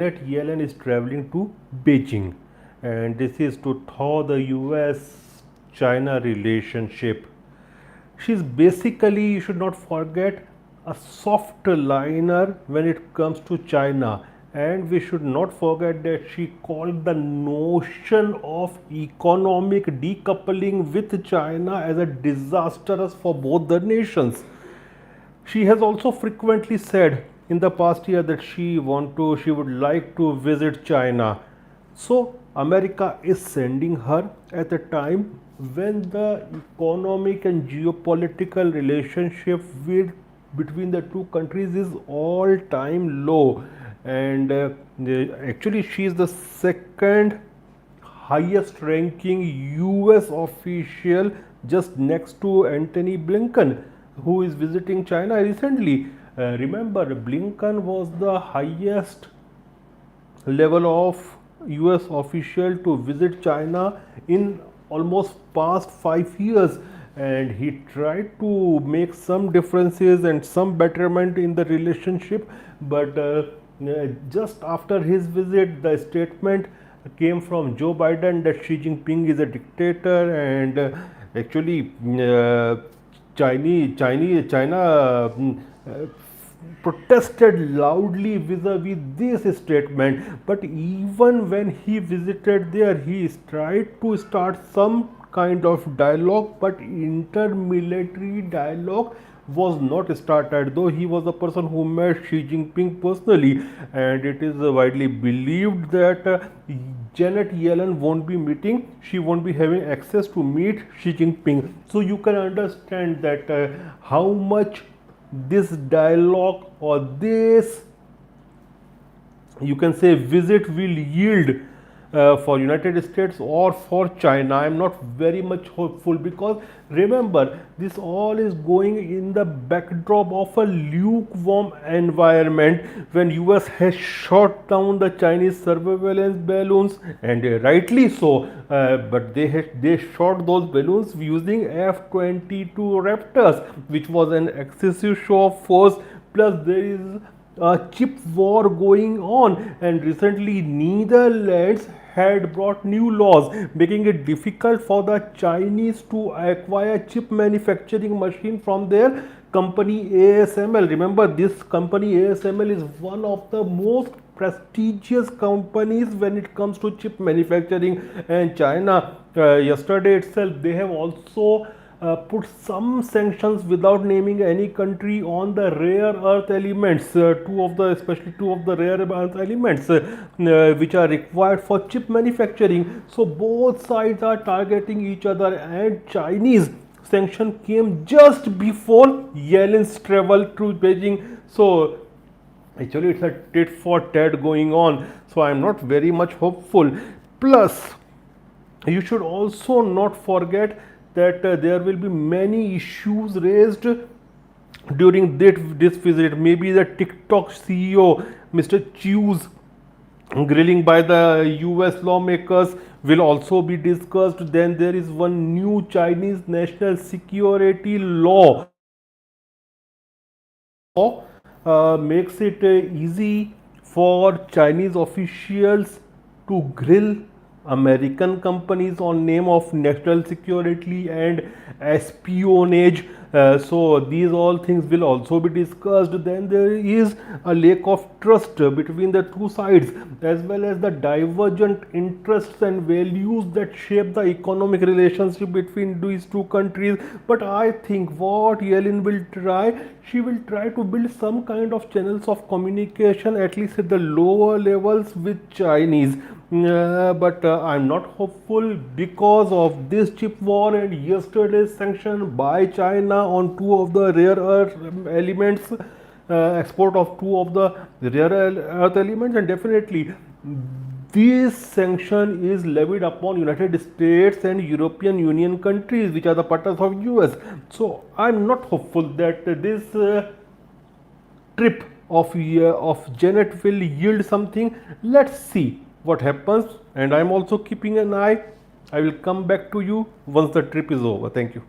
Janet Yellen is traveling to Beijing, and this is to thaw the US China relationship. She's basically, you should not forget, a soft liner when it comes to China. And we should not forget that she called the notion of economic decoupling with China as a disastrous for both the nations. She has also frequently said in the past year that she would like to visit China. So America is sending her at a time when the economic and geopolitical relationship between the two countries is all time low, and actually she is the second highest ranking US official, just next to Antony Blinken, who is visiting China recently. Remember, Blinken was the highest level of US official to visit China in almost past 5 years, and he tried to make some differences and some betterment in the relationship, but just after his visit the statement came from Joe Biden that Xi Jinping is a dictator, and actually China protested loudly vis-a-vis this statement. But even when he visited there, he tried to start some kind of dialogue, but inter-military dialogue was not started, though he was the person who met Xi Jinping personally, and it is widely believed that Janet Yellen won't be meeting, she won't be having access to meet Xi Jinping. So you can understand that how much this dialogue or this, you can say, visit will yield for United States or for China. I am not very much hopeful, because remember, this all is going in the backdrop of a lukewarm environment when US has shot down the Chinese surveillance balloons, and rightly so, but they shot those balloons using F-22 Raptors, which was an excessive show of force. Plus there is a chip war going on, and recently Netherlands had brought new laws making it difficult for the Chinese to acquire chip manufacturing machine from their company ASML. Remember, this company ASML is one of the most prestigious companies when it comes to chip manufacturing, and China yesterday itself they have also put some sanctions without naming any country on the rare earth elements, especially two of the rare earth elements which are required for chip manufacturing. So both sides are targeting each other, and Chinese sanction came just before Yellen's travel to Beijing. So actually it's a tit for tat going on, so I am not very much hopeful. Plus you should also not forget that there will be many issues raised during this visit. Maybe the TikTok CEO Mr. Chew's grilling by the US lawmakers will also be discussed. Then there is one new Chinese national security law makes it easy for Chinese officials to grill American companies on name of national security and espionage. So these all things will also be discussed. Then there is a lack of trust between the two sides, as well as the divergent interests and values that shape the economic relationship between these two countries. But I think what Yellen will try, she will try to build some kind of channels of communication, at least at the lower levels, with Chinese. But I'm not hopeful because of this chip war and yesterday's sanction by China on two of the rare earth elements, export of two of the rare earth elements, and definitely this sanction is levied upon United States and European Union countries, which are the partners of US. So I'm not hopeful that this trip of Janet will yield something. Let's see what happens, and I'm also keeping an eye. I will come back to you once the trip is over. Thank you.